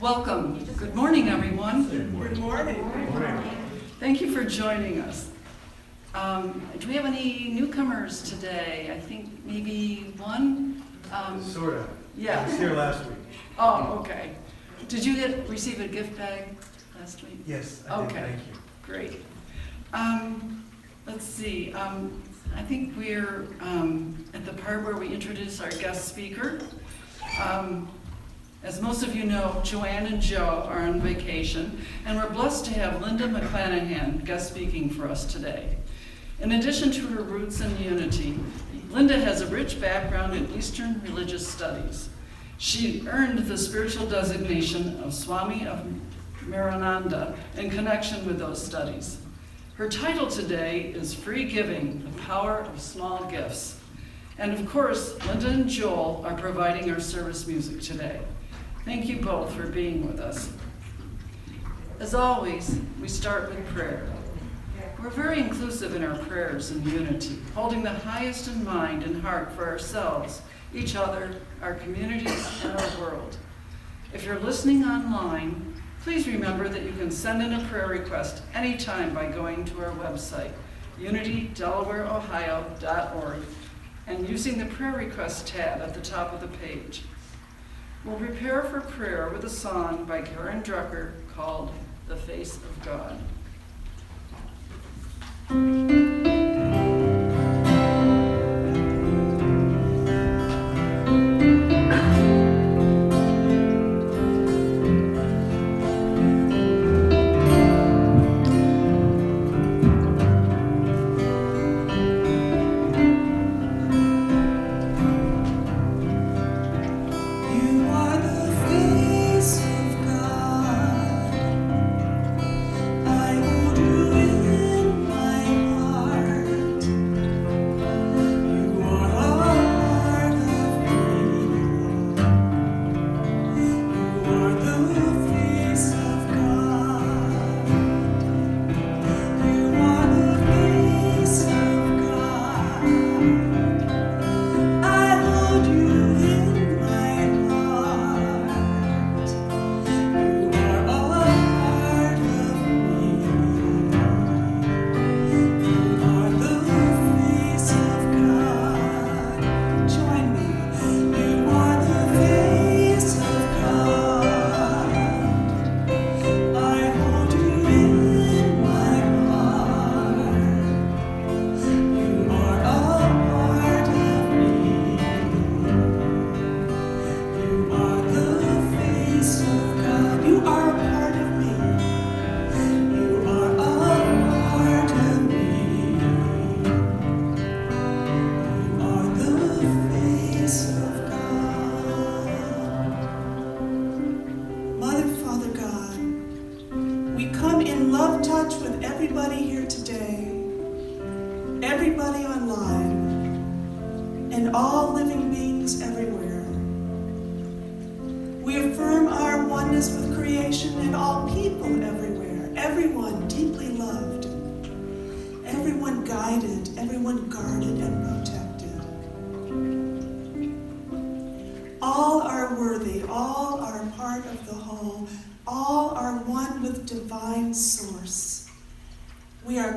Welcome. Good morning, everyone. Good morning. Good morning. Thank you for joining us. Do we have any newcomers today? I think maybe one? Sort of. Yeah. I was here last week. Oh, okay. Did you receive a gift bag last week? Yes, I did. Okay. Thank you. Great. Let's see. I think we're at the part where we introduce our guest speaker. As most of you know, Joanne and Joe are on vacation, and we're blessed to have Linda McClanahan guest speaking for us today. In addition to her roots in unity, Linda has a rich background in Eastern religious studies. She earned the spiritual designation of Swami of Marananda in connection with those studies. Her title today is Free Giving, the Power of Small Gifts. And of course, Linda and Joel are providing our service music today. Thank you both for being with us. As always, we start with prayer. We're very inclusive in our prayers and unity, holding the highest in mind and heart for ourselves, each other, our communities, and our world. If you're listening online, please remember that you can send in a prayer request anytime by going to our website, unitydelawareohio.org, and using the prayer request tab at the top of the page. We'll prepare for prayer with a song by Karen Drucker called The Face of God.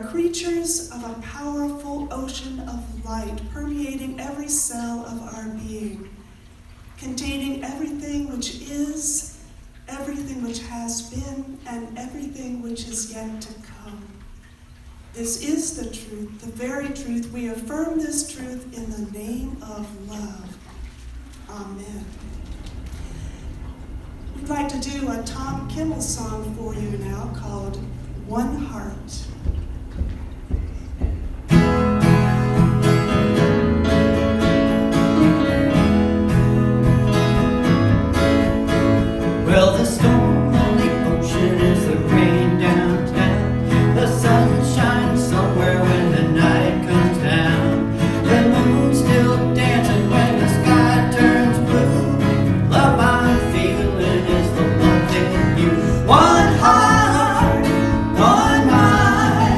Creatures of a powerful ocean of light permeating every cell of our being, containing everything which is, everything which has been, and everything which is yet to come. This is the truth, the very truth. We affirm this truth in the name of love. Amen. We'd like to do a Tom Kimmel song for you now called One Heart. Well, the storm on the ocean is the rain downtown. The sun shines somewhere when the night comes down. The moon's still dancing when the sky turns blue. Love I'm feeling is the one in you. One heart, one mind.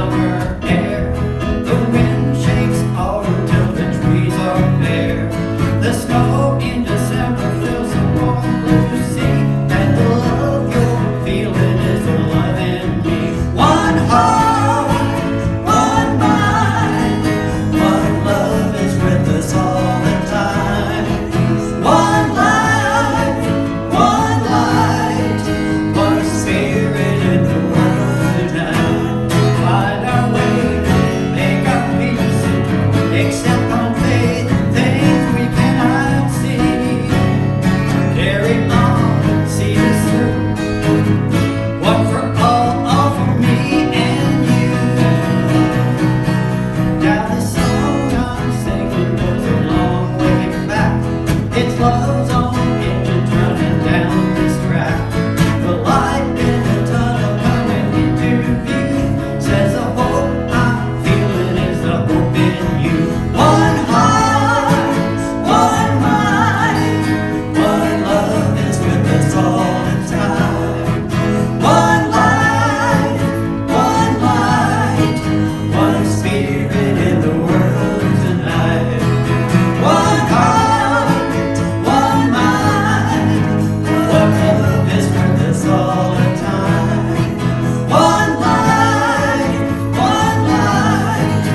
summer air. The wind shakes autumn till the trees are bare. The snow in December fills the warm blue sea, and the love you're feeling is alive in me. One heart, one mind, one love is with us all the time. One life, one light, one spirit in the world tonight. Find our way, make our peace, accept on faith things we cannot see. Carry on, see us through. One for all for me and you. Now the song I'm singing goes a long way back. It's love's own engine running down this track. The light in the tunnel coming into view says the hope I'm feeling is the hope in you. One heart, one mind, one love is with us all the time. One life, one light, one spirit in the world tonight. One heart, one mind, one love is with us all the time. One life, one light,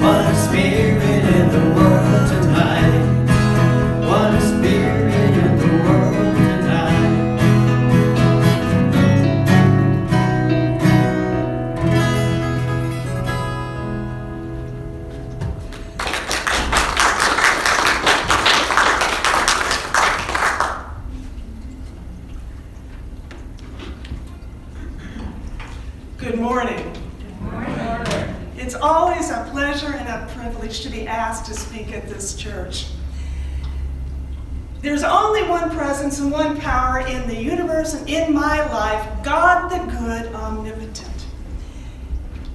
one spirit in the world tonight. One spirit in the world tonight. Good morning. It's always a pleasure and a privilege to be asked to speak at this church. There's only one presence and one power in the universe and in my life, God the good, omnipotent.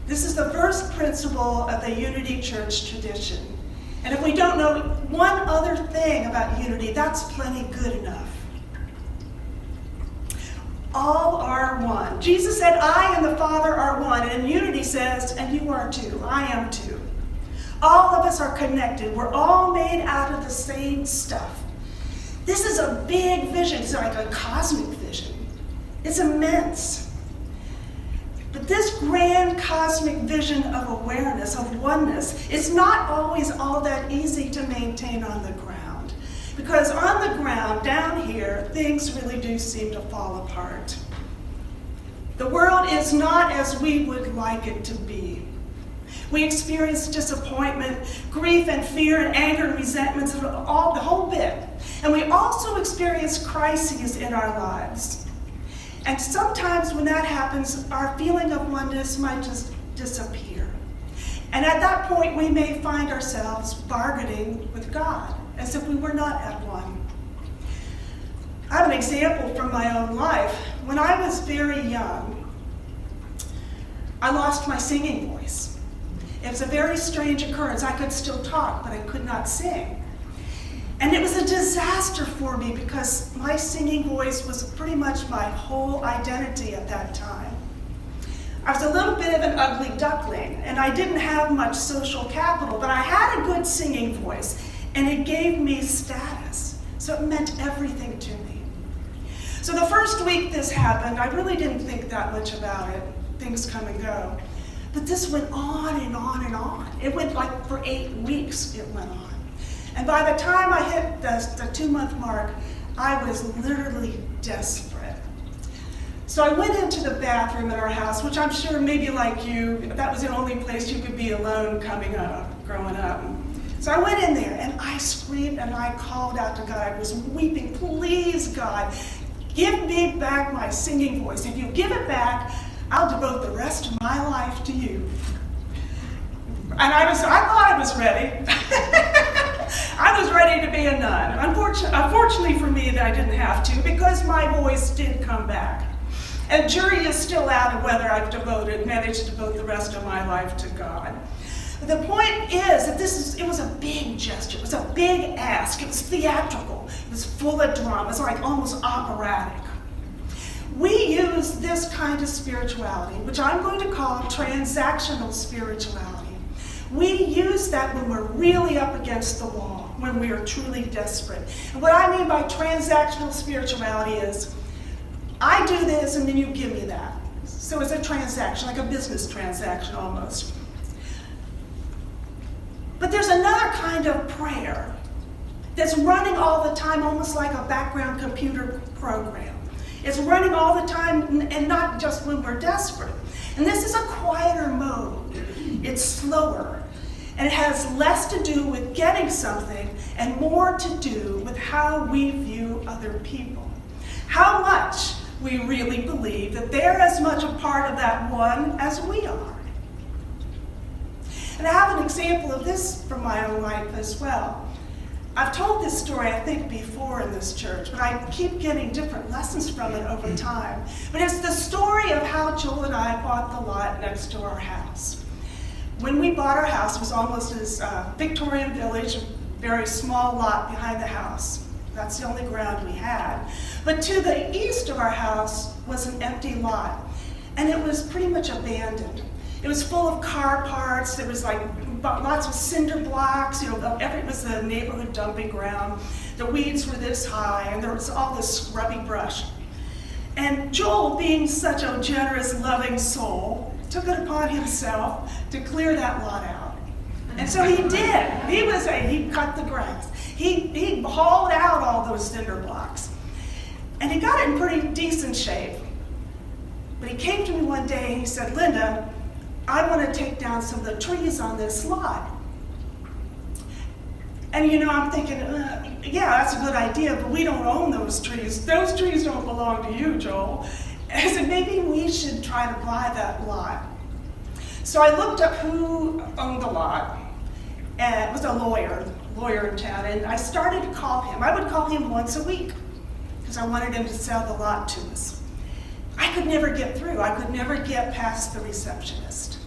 This is the first principle of the Unity Church tradition. And if we don't know one other thing about unity, that's plenty good enough. All are one. Jesus said, I and the Father are one. And unity says, and you are too. I am too. All of us are connected. We're all made out of the same stuff. This is a big vision. It's like a cosmic vision. It's immense. But this grand cosmic vision of awareness, of oneness, is not always all that easy to maintain on the ground. Because on the ground, down here, things really do seem to fall apart. The world is not as we would like it to be. We experience disappointment, grief and fear and anger and resentments, and the whole bit. And we also experience crises in our lives. And sometimes when that happens, our feeling of oneness might just disappear. And at that point, we may find ourselves bargaining with God, as if we were not at one. I have an example from my own life. When I was very young, I lost my singing voice. It was a very strange occurrence. I could still talk, but I could not sing. And it was a disaster for me because my singing voice was pretty much my whole identity at that time. I was a little bit of an ugly duckling, and I didn't have much social capital, but I had a good singing voice, and it gave me status. So it meant everything to me. So the first week this happened, I really didn't think that much about it. Things come and go. But this went on and on and on. It went like for 8 weeks it went on. And by the time I hit the 2-month mark, I was literally desperate. So I went into the bathroom at our house, which I'm sure maybe like you, that was the only place you could be alone growing up. So I went in there and I screamed and I called out to God. I was weeping, please God, give me back my singing voice. If you give it back, I'll devote the rest of my life to you. And I thought I was ready. I was ready to be a nun. Unfortunately for me, that I didn't have to, because my voice did come back. And jury is still out of whether I've managed to devote the rest of my life to God. The point is that it was a big gesture. It was a big ask. It was theatrical. It was full of drama. It was like almost operatic. We use this kind of spirituality, which I'm going to call transactional spirituality. We use that when we're really up against the wall, when we are truly desperate. And what I mean by transactional spirituality is, I do this and then you give me that. So it's a transaction, like a business transaction almost. But there's another kind of prayer that's running all the time, almost like a background computer program. It's running all the time, and not just when we're desperate. And this is a quieter mode. It's slower, and it has less to do with getting something and more to do with how we view other people. How much we really believe that they're as much a part of that one as we are. And I have an example of this from my own life as well. I've told this story, I think, before in this church, but I keep getting different lessons from it over time. But it's the story of how Joel and I bought the lot next to our house. When we bought our house, it was almost this Victorian village, a very small lot behind the house. That's the only ground we had. But to the east of our house was an empty lot, and it was pretty much abandoned. It was full of car parts. There was like lots of cinder blocks. It was the neighborhood dumping ground. The weeds were this high, and there was all this scrubby brush. And Joel, being such a generous, loving soul, took it upon himself to clear that lot out. And so he did. He cut the grass. He hauled out all those cinder blocks. And he got it in pretty decent shape. But he came to me one day and he said, "Linda, I want to take down some of the trees on this lot." And I'm thinking, yeah, that's a good idea, but we don't own those trees. Those trees don't belong to you, Joel. And I said, maybe we should try to buy that lot. So I looked up who owned the lot, and it was a lawyer in town, and I started to call him. I would call him once a week, because I wanted him to sell the lot to us. I could never get through. I could never get past the receptionist.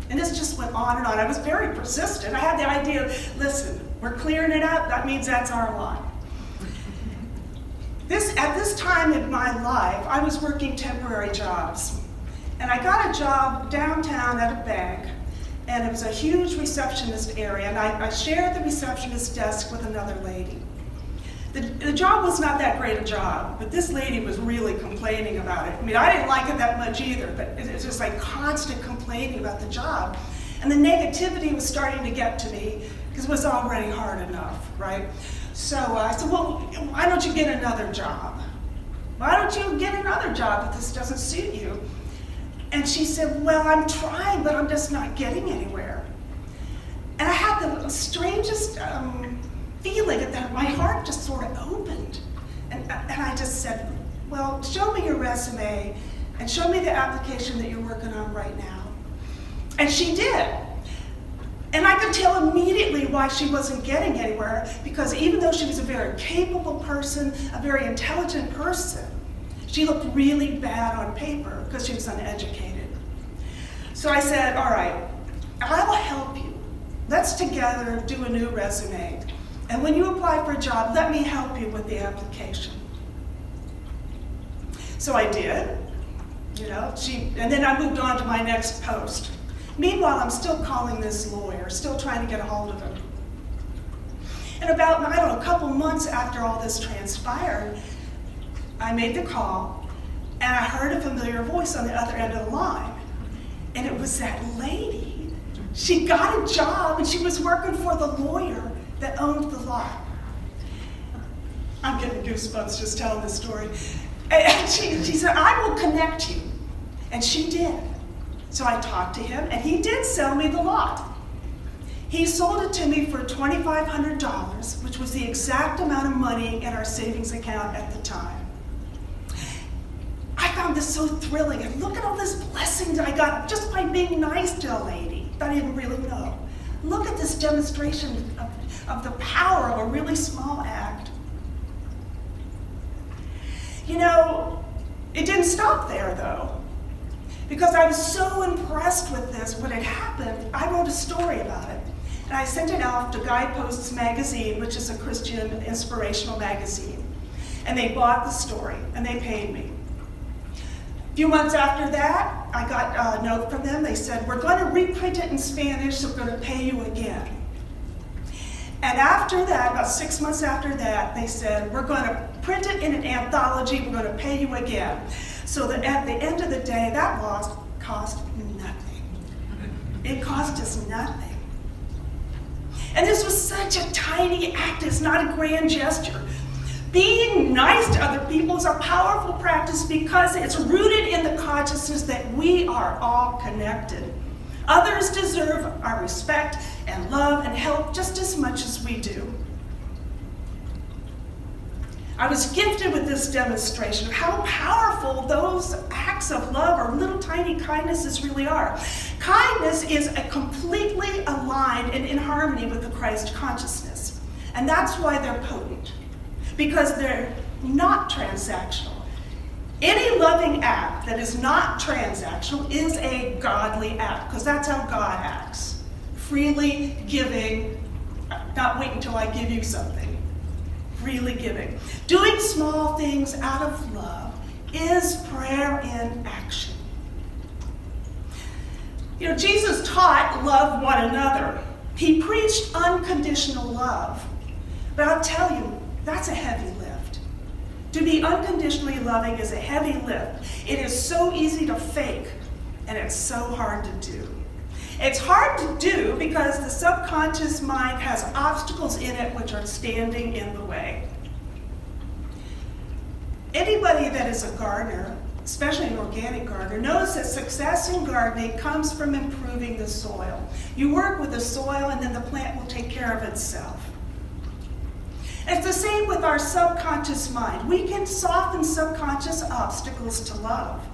And this just went on and on. I was very persistent. I had the idea, listen, we're clearing it out. That means that's our lot. At this time in my life, I was working temporary jobs. And I got a job downtown at a bank. And it was a huge receptionist area. And I shared the receptionist desk with another lady. The job was not that great a job, but this lady was really complaining about it. I mean, I didn't like it that much either, but it was just like constant complaining about the job. And the negativity was starting to get to me because it was already hard enough, right? So I said, well, why don't you get another job? Why don't you get another job if this doesn't suit you? And she said, well, I'm trying, but I'm just not getting anywhere. And I had the strangest feeling that my heart just sort of opened. And I just said, well, show me your resume and show me the application that you're working on right now. And she did. And I could tell immediately why she wasn't getting anywhere, because even though she was a very capable person, a very intelligent person, she looked really bad on paper because she was uneducated. So I said, all right, I will help you. Let's together do a new resume. And when you apply for a job, let me help you with the application. So I did, and then I moved on to my next post. Meanwhile, I'm still calling this lawyer, still trying to get a hold of him. And about, a couple months after all this transpired, I made the call, and I heard a familiar voice on the other end of the line. And it was that lady. She got a job, and she was working for the lawyer that owned the lot. I'm getting goosebumps just telling this story. And she said, I will connect you. And she did. So I talked to him, and he did sell me the lot. He sold it to me for $2,500, which was the exact amount of money in our savings account at the time. I found this so thrilling, and look at all this blessings I got just by being nice to a lady that I didn't really know. Look at this demonstration of the power of a really small act. It didn't stop there though, because I was so impressed with this, what had happened, I wrote a story about it. And I sent it off to Guideposts magazine, which is a Christian inspirational magazine. And they bought the story, and they paid me. A few months after that, I got a note from them. They said, we're going to reprint it in Spanish, so we're going to pay you again. And after that, about 6 months after that, they said, we're going to print it in an anthology, we're going to pay you again. So that at the end of the day, that loss cost nothing. It cost us nothing. And this was such a tiny act, it's not a grand gesture. Being nice to other people is a powerful practice because it's rooted in the consciousness that we are all connected. Others deserve our respect and love and help just as much as we do. I was gifted with this demonstration of how powerful those acts of love or little tiny kindnesses really are. Kindness is a completely aligned and in harmony with the Christ consciousness. And that's why they're potent, because they're not transactional. Any loving act that is not transactional is a godly act, because that's how God acts. Freely giving, not wait until I give you something. Freely giving. Doing small things out of love is prayer in action. You know, Jesus taught love one another. He preached unconditional love. But I'll tell you, that's a heavy lift. To be unconditionally loving is a heavy lift. It is so easy to fake, and it's so hard to do. It's hard to do because the subconscious mind has obstacles in it which are standing in the way. Anybody that is a gardener, especially an organic gardener, knows that success in gardening comes from improving the soil. You work with the soil and then the plant will take care of itself. It's the same with our subconscious mind. We can soften subconscious obstacles to love.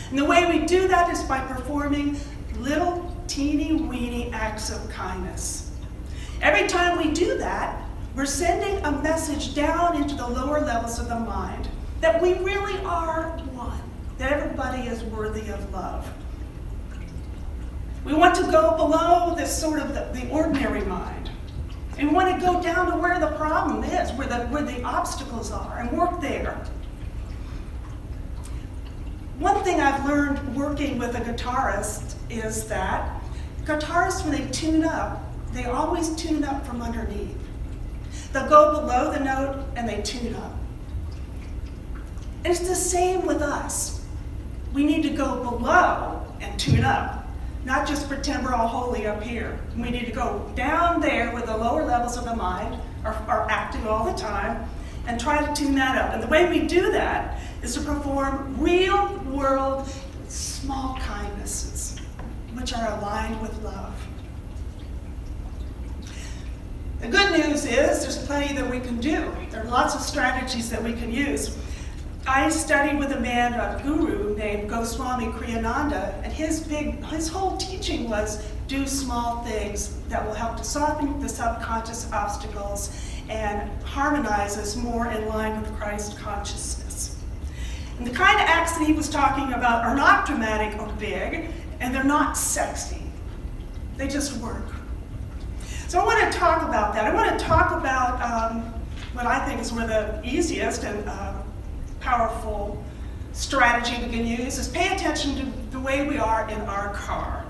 And the way we do that is by performing little teeny weeny acts of kindness. Every time we do that, we're sending a message down into the lower levels of the mind that we really are one, that everybody is worthy of love. We want to go below this sort of the ordinary mind. And we want to go down to where the problem is, where the obstacles are, and work there. One thing I've learned working with a guitarist is that guitarists, when they tune up, they always tune up from underneath. They'll go below the note and they tune up. And it's the same with us. We need to go below and tune up, not just pretend we're all holy up here. We need to go down there where the lower levels of the mind are acting all the time and try to tune that up. And the way we do that is to perform real-world small kindnesses, which are aligned with love. The good news is there's plenty that we can do. There are lots of strategies that we can use. I studied with a man, a guru named Goswami Kriyananda, and his whole teaching was do small things that will help to soften the subconscious obstacles and harmonize us more in line with Christ consciousness. And the kind of acts that he was talking about are not dramatic or big, and they're not sexy. They just work. So I want to talk about that. I want to talk about what I think is one of the easiest and powerful strategy we can use is pay attention to the way we are in our car.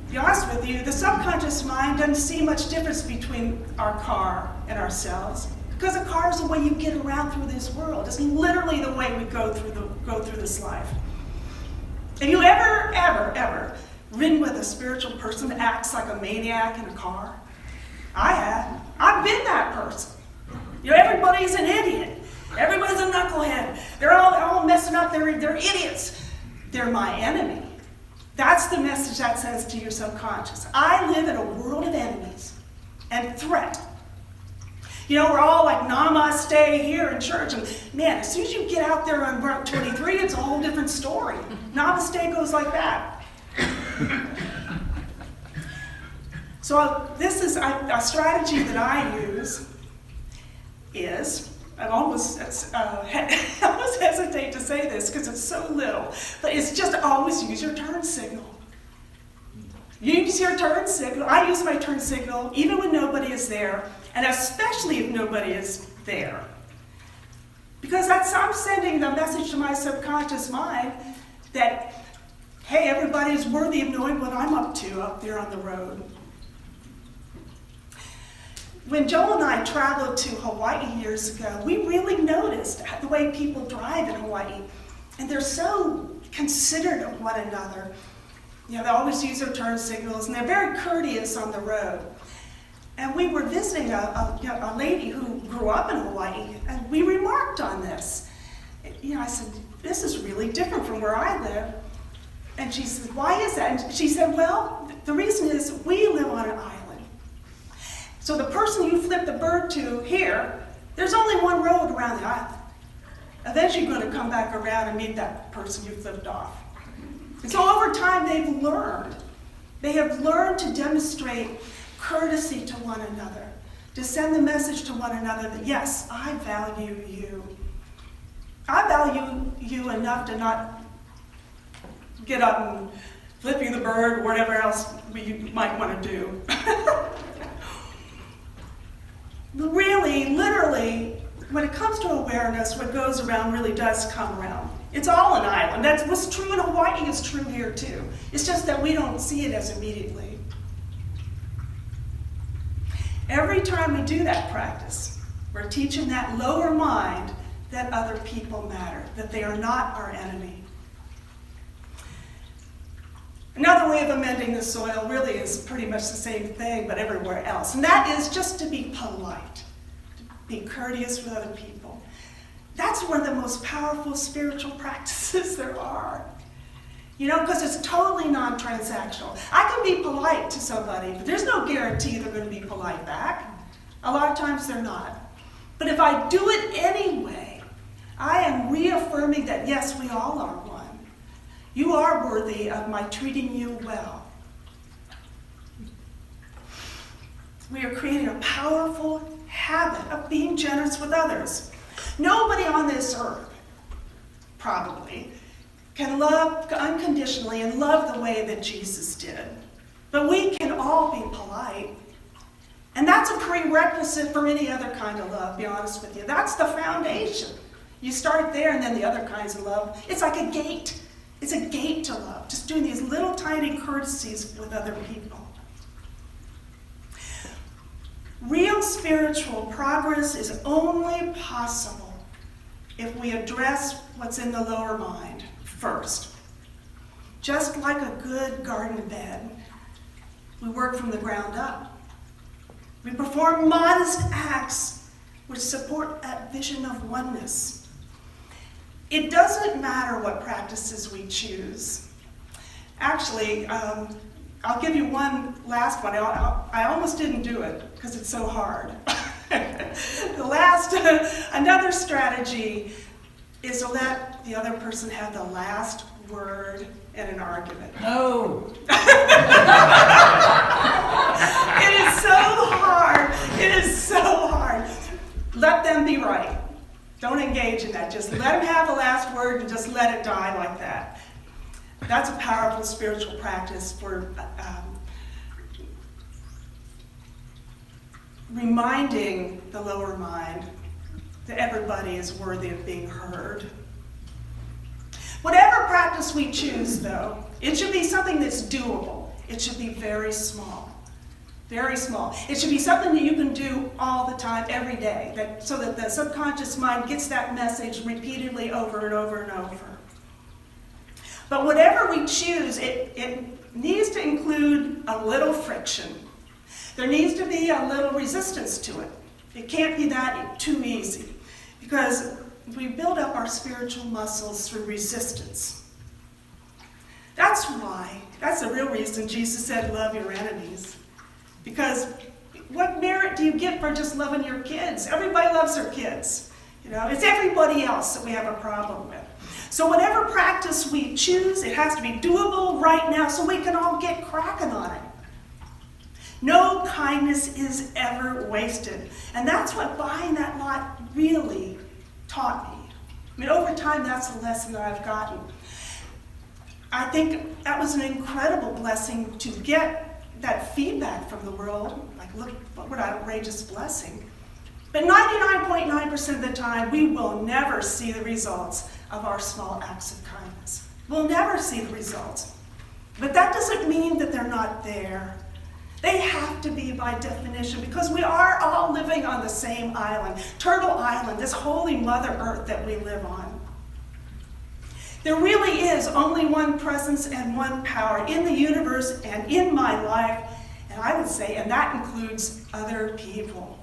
To be honest with you, the subconscious mind doesn't see much difference between our car and ourselves, because a car is the way you get around through this world. It's literally the way we go through this life. Have you ever ridden with a spiritual person that acts like a maniac in a car? I have. I've been that person. You know, everybody's an idiot. Everybody's a knucklehead. They're all messing up. They're idiots. They're my enemy. That's the message that says to your subconscious. I live in a world of enemies and threat. You know, we're all like namaste here in church. And man, as soon as you get out there on Route 23, it's a whole different story. Namaste goes like that. So this is a strategy that I use is, I almost hesitate to say this because it's so little, but it's just always use your turn signal. Use your turn signal. I use my turn signal even when nobody is there, and especially if nobody is there. Because I'm sending the message to my subconscious mind that, hey, everybody's worthy of knowing what I'm up to up there on the road. When Joel and I traveled to Hawaii years ago, we really noticed the way people drive in Hawaii. And they're so considerate of one another. You know, they always use their turn signals, and they're very courteous on the road. And we were visiting a lady who grew up in Hawaii, and we remarked on this. You know, I said, this is really different from where I live. And she said, why is that? And she said, well, the reason is we live on an island. So the person you flip the bird to here, there's only one road around the island. Eventually you're going to come back around and meet that person you flipped off. And so over time they've learned. They have learned to demonstrate courtesy to one another, to send the message to one another that, yes, I value you. I value you enough to not get up and flip you the bird or whatever else you might want to do. Really, literally, when it comes to awareness, what goes around really does come around. It's all an island. That's what's true in Hawaii is true here too. It's just that we don't see it as immediately. Every time we do that practice, we're teaching that lower mind that other people matter, that they are not our enemy. Another way of amending the soil really is pretty much the same thing, but everywhere else. And that is just to be polite, to be courteous with other people. That's one of the most powerful spiritual practices there are. You know, because it's totally non-transactional. I can be polite to somebody, but there's no guarantee they're going to be polite back. A lot of times they're not. But if I do it anyway, I am reaffirming that, yes, we all are one. You are worthy of my treating you well. We are creating a powerful habit of being generous with others. Nobody on this earth, probably, can love unconditionally and love the way that Jesus did. But we can all be polite. And that's a prerequisite for any other kind of love, to be honest with you. That's the foundation. You start there and then the other kinds of love. It's like a gate. It's a gate to love, just doing these little tiny courtesies with other people. Real spiritual progress is only possible if we address what's in the lower mind first. Just like a good garden bed, we work from the ground up. We perform modest acts which support that vision of oneness. It doesn't matter what practices we choose. Actually, I'll give you one last one. I almost didn't do it because it's so hard. Another strategy is to let the other person have the last word in an argument. No. It is so hard. It is so hard. Let them be right. Don't engage in that. Just let them have the last word and just let it die like that. That's a powerful spiritual practice for reminding the lower mind that everybody is worthy of being heard. Whatever practice we choose, though, it should be something that's doable. It should be very small. Very small. It should be something that you can do all the time, every day, so that the subconscious mind gets that message repeatedly over and over and over. But whatever we choose, it needs to include a little friction. There needs to be a little resistance to it. It can't be that too easy, because we build up our spiritual muscles through resistance. That's the real reason Jesus said, love your enemies. Because what merit do you get for just loving your kids? Everybody loves their kids. You know, it's everybody else that we have a problem with. So whatever practice we choose, it has to be doable right now so we can all get cracking on it. No kindness is ever wasted. And that's what buying that lot really taught me. I mean, over time, that's the lesson that I've gotten. I think that was an incredible blessing to get that feedback from the world. Like, look, what an outrageous blessing. But 99.9% of the time, we will never see the results of our small acts of kindness. We'll never see the results. But that doesn't mean that they're not there. They have to be by definition, because we are all living on the same island, Turtle Island, this holy Mother Earth that we live on. There really is only one presence and one power in the universe and in my life, and I would say, and that includes other people.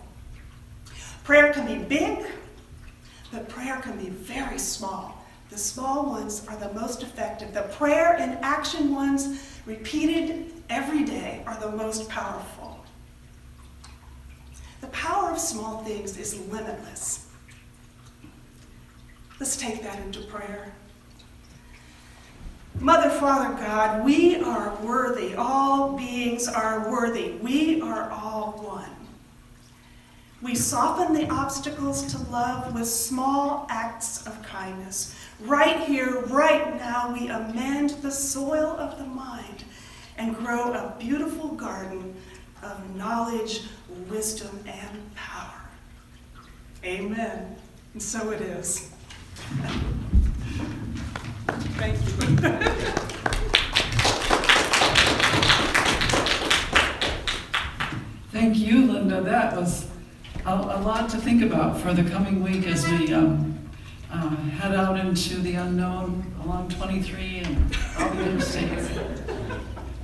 Prayer can be big, but prayer can be very small. The small ones are the most effective. The prayer and action ones, repeated every day, are the most powerful. The power of small things is limitless. Let's take that into prayer. Mother, Father, God, we are worthy. All beings are worthy. We are all one. We soften the obstacles to love with small acts of kindness. Right here, right now, we amend the soil of the mind and grow a beautiful garden of knowledge, wisdom, and power. Amen. And so it is. Thank you. Thank you, Linda. That was a lot to think about for the coming week as we head out into the unknown along 23 and all the interstates.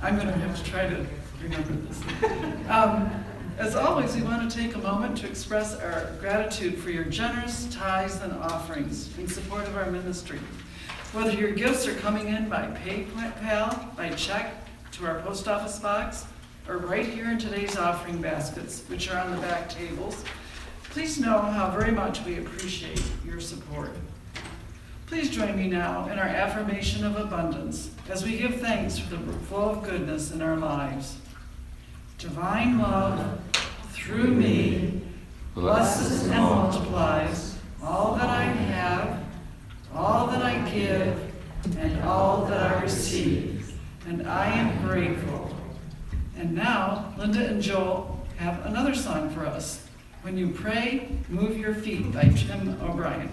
I'm going to have to try to remember this. As always, we want to take a moment to express our gratitude for your generous tithes and offerings in support of our ministry. Whether your gifts are coming in by PayPal, by check to our post office box, or right here in today's offering baskets, which are on the back tables, please know how very much we appreciate your support. Please join me now in our affirmation of abundance as we give thanks for the flow of goodness in our lives. Divine love, through me, blesses and multiplies all that I have, all that I give, and all that I receive, and I am grateful. And now, Linda and Joel have another song for us. When You Pray, Move Your Feet by Jim O'Brien.